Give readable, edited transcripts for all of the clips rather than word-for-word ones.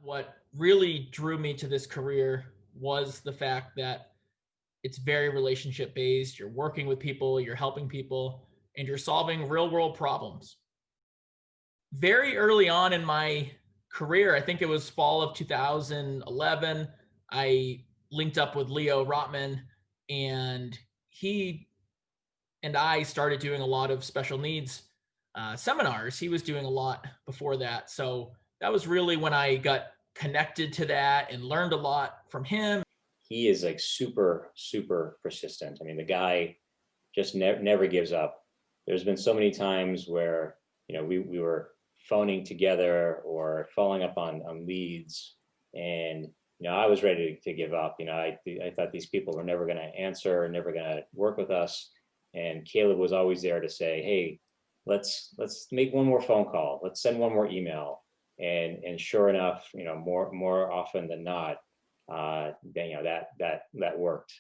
What really drew me to this career was the fact that it's very relationship based. You're working with people, you're helping people, and you're solving real world problems. Very early on in my career, I think it was fall of 2011, I linked up with Leo Rotman, and he and I started doing a lot of special needs seminars. He was doing a lot before that. So that was really when I got connected to that and learned a lot from him. He is like super, super persistent. I mean, the guy just never gives up. There's been so many times where, we were phoning together or following up on leads, and I was ready to give up. I thought these people were never going to answer, never going to work with us. And Caleb was always there to say, "Hey, let's make one more phone call. Let's send one more email." And sure enough, more often than not, that worked.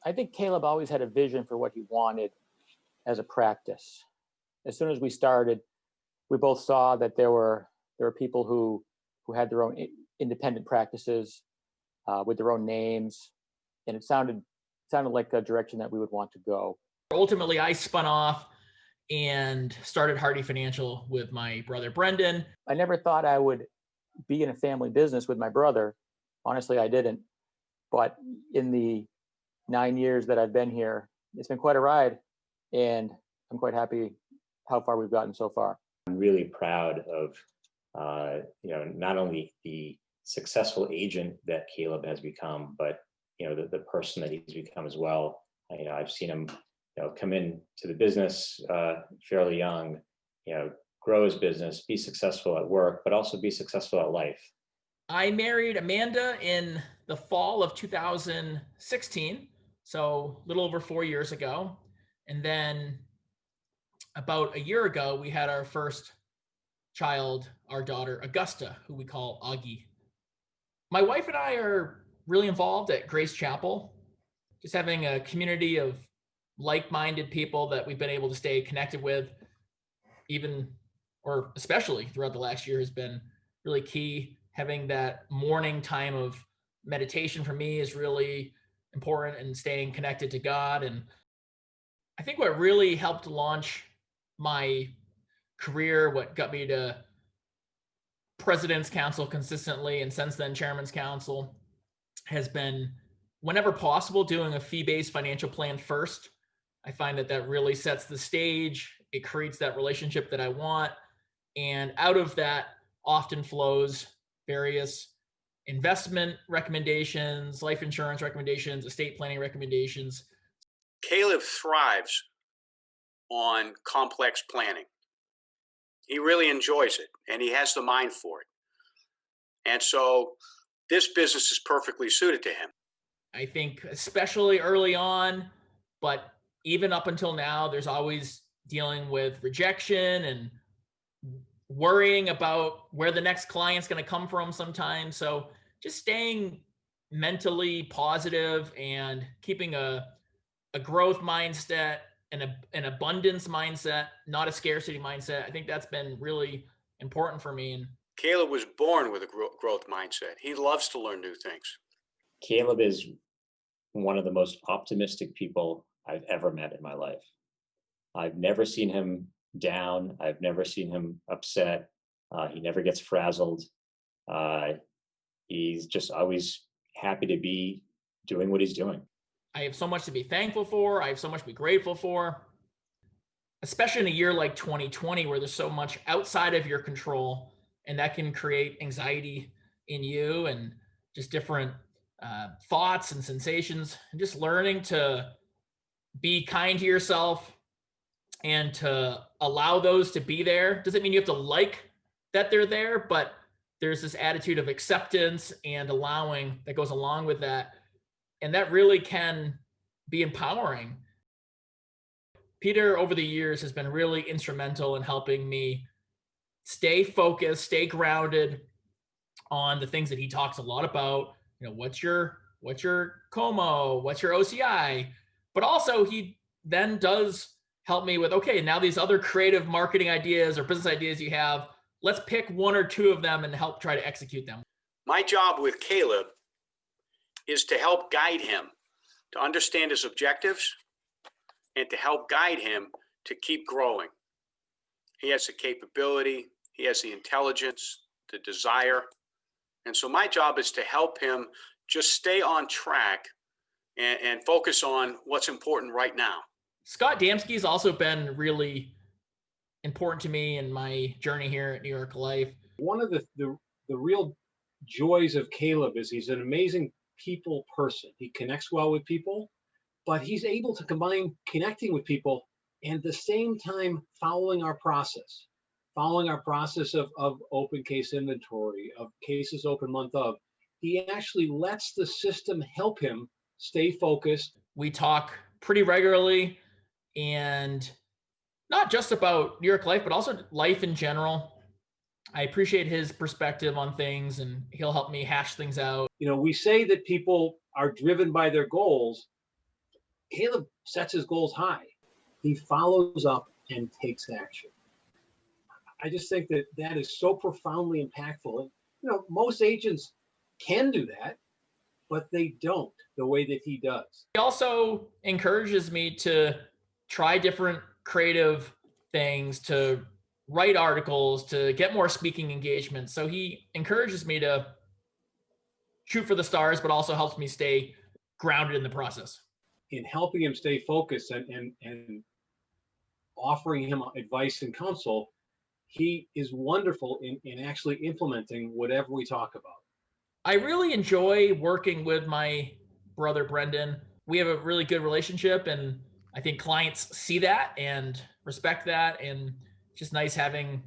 I think Caleb always had a vision for what he wanted as a practice. As soon as we started, we both saw that there were people who had their own independent practices with their own names, and it sounded like a direction that we would want to go. Ultimately, I spun off and started Hardy Financial with my brother Brendan. I never thought I would be in a family business with my brother. Honestly, I didn't. But in the 9 years that I've been here, it's been quite a ride, and I'm quite happy how far we've gotten so far. I'm really proud of, not only the successful agent that Caleb has become, but the person that he's become as well. I've seen him, come in to the business fairly young, grow his business, be successful at work, but also be successful at life. I married Amanda in the fall of 2016, so a little over 4 years ago. And then about a year ago, we had our first child, our daughter, Augusta, who we call Augie. My wife and I are really involved at Grace Chapel, just having a community of like-minded people that we've been able to stay connected with, especially throughout the last year, has been really key. Having that morning time of meditation for me is really important, and staying connected to God. And I think what really helped launch my career, what got me to President's Council consistently, and since then Chairman's Council, has been, whenever possible, doing a fee-based financial plan first. I find that really sets the stage. It creates that relationship that I want. And out of that often flows various investment recommendations, life insurance recommendations, estate planning recommendations. Caleb thrives on complex planning. He really enjoys it, and he has the mind for it. And so this business is perfectly suited to him. I think especially early on, but even up until now, there's always dealing with rejection and worrying about where the next client's going to come from sometimes. So just staying mentally positive and keeping a growth mindset and an abundance mindset, not a scarcity mindset. I think that's been really important for me. And Caleb was born with a growth mindset. He loves to learn new things. Caleb is one of the most optimistic people I've ever met in my life. I've never seen him down. I've never seen him upset. He never gets frazzled. He's just always happy to be doing what he's doing. I have so much to be thankful for. I have so much to be grateful for, especially in a year like 2020, where there's so much outside of your control, and that can create anxiety in you and just different thoughts and sensations, and just learning to be kind to yourself and to allow those to be there. Doesn't mean you have to like that they're there, but there's this attitude of acceptance and allowing that goes along with that. And that really can be empowering. Peter, over the years, has been really instrumental in helping me stay focused, stay grounded on the things that he talks a lot about. What's your COMO, what's your OCI? But also he then does help me with, okay, now these other creative marketing ideas or business ideas you have, let's pick one or two of them and help try to execute them. My job with Caleb is to help guide him to understand his objectives and to help guide him to keep growing. He has the capability, he has the intelligence, the desire. And so my job is to help him just stay on track and focus on what's important right now. Scott Damsky has also been really important to me in my journey here at New York Life. One of the real joys of Caleb is he's an amazing people person. He connects well with people, but he's able to combine connecting with people and at the same time following our process of open case inventory, of cases open month of. He actually lets the system help him stay focused. We talk pretty regularly, and not just about New York Life, but also life in general. I appreciate his perspective on things, and he'll help me hash things out. You know, we say that people are driven by their goals. Caleb sets his goals high. He follows up and takes action. I just think that that is so profoundly impactful. And, you know, most agents can do that, but they don't the way that he does. He also encourages me to try different creative things, to write articles, to get more speaking engagements. So he encourages me to shoot for the stars, but also helps me stay grounded in the process. In helping him stay focused and offering him advice and counsel, he is wonderful in actually implementing whatever we talk about. I really enjoy working with my brother, Brendan. We have a really good relationship, and I think clients see that and respect that. And it's just nice having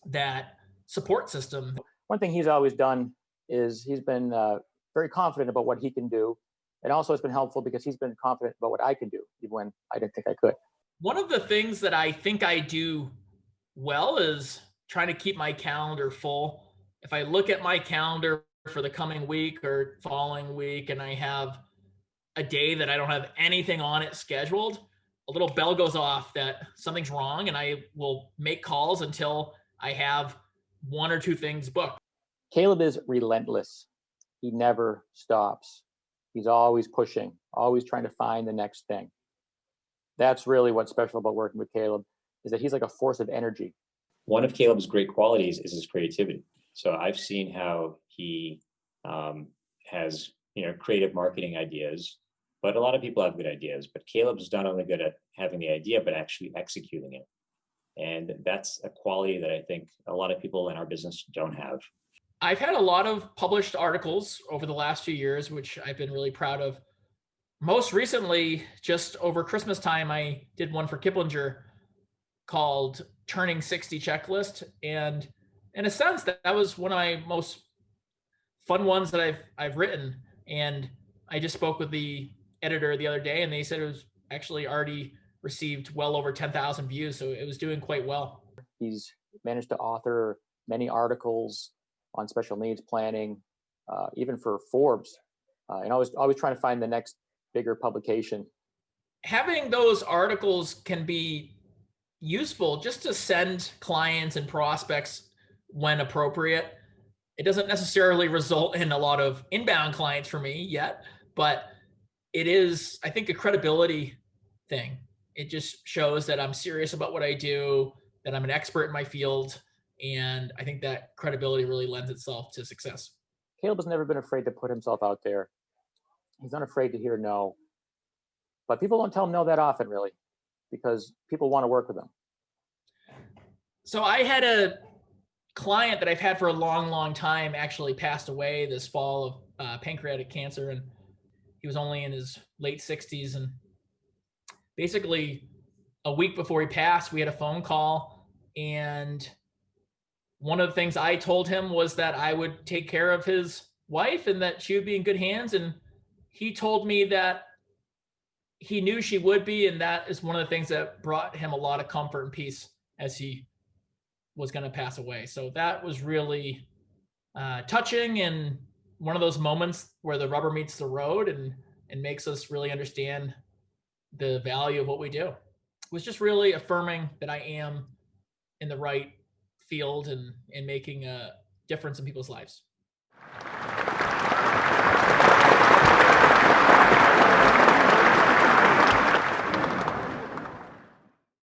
that support system. One thing he's always done is he's been very confident about what he can do. And also it's been helpful because he's been confident about what I can do, even when I didn't think I could. One of the things that I think I do well is trying to keep my calendar full. If I look at my calendar for the coming week or following week, and I have a day that I don't have anything on it scheduled, a little bell goes off that something's wrong, and I will make calls until I have one or two things booked. Caleb is relentless. He never stops. He's always pushing, always trying to find the next thing. That's really what's special about working with Caleb, is that he's like a force of energy. One of Caleb's great qualities is his creativity. So I've seen how he has, creative marketing ideas, but a lot of people have good ideas, but Caleb's not only good at having the idea, but actually executing it. And that's a quality that I think a lot of people in our business don't have. I've had a lot of published articles over the last few years, which I've been really proud of. Most recently, just over Christmas time, I did one for Kiplinger called Turning 60 Checklist. And in a sense, that was one of my most fun ones that I've written. And I just spoke with the editor the other day, and they said it was actually already received well over 10,000 views. So it was doing quite well. He's managed to author many articles on special needs planning, even for Forbes, and always trying to find the next bigger publication. Having those articles can be useful just to send clients and prospects when appropriate. It doesn't necessarily result in a lot of inbound clients for me yet, but it is, I think, a credibility thing. It just shows that I'm serious about what I do, that I'm an expert in my field, and I think that credibility really lends itself to success. Caleb has never been afraid to put himself out there. He's not afraid to hear no. But people don't tell him no that often, really, because people want to work with him. So I had a client that I've had for a long, long time actually passed away this fall of pancreatic cancer, and he was only in his late 60s. And basically a week before he passed, we had a phone call, and one of the things I told him was that I would take care of his wife and that she would be in good hands. And he told me that he knew she would be. And that is one of the things that brought him a lot of comfort and peace as he was going to pass away. So that was really touching, and one of those moments where the rubber meets the road and makes us really understand the value of what we do. It was just really affirming that I am in the right field and making a difference in people's lives.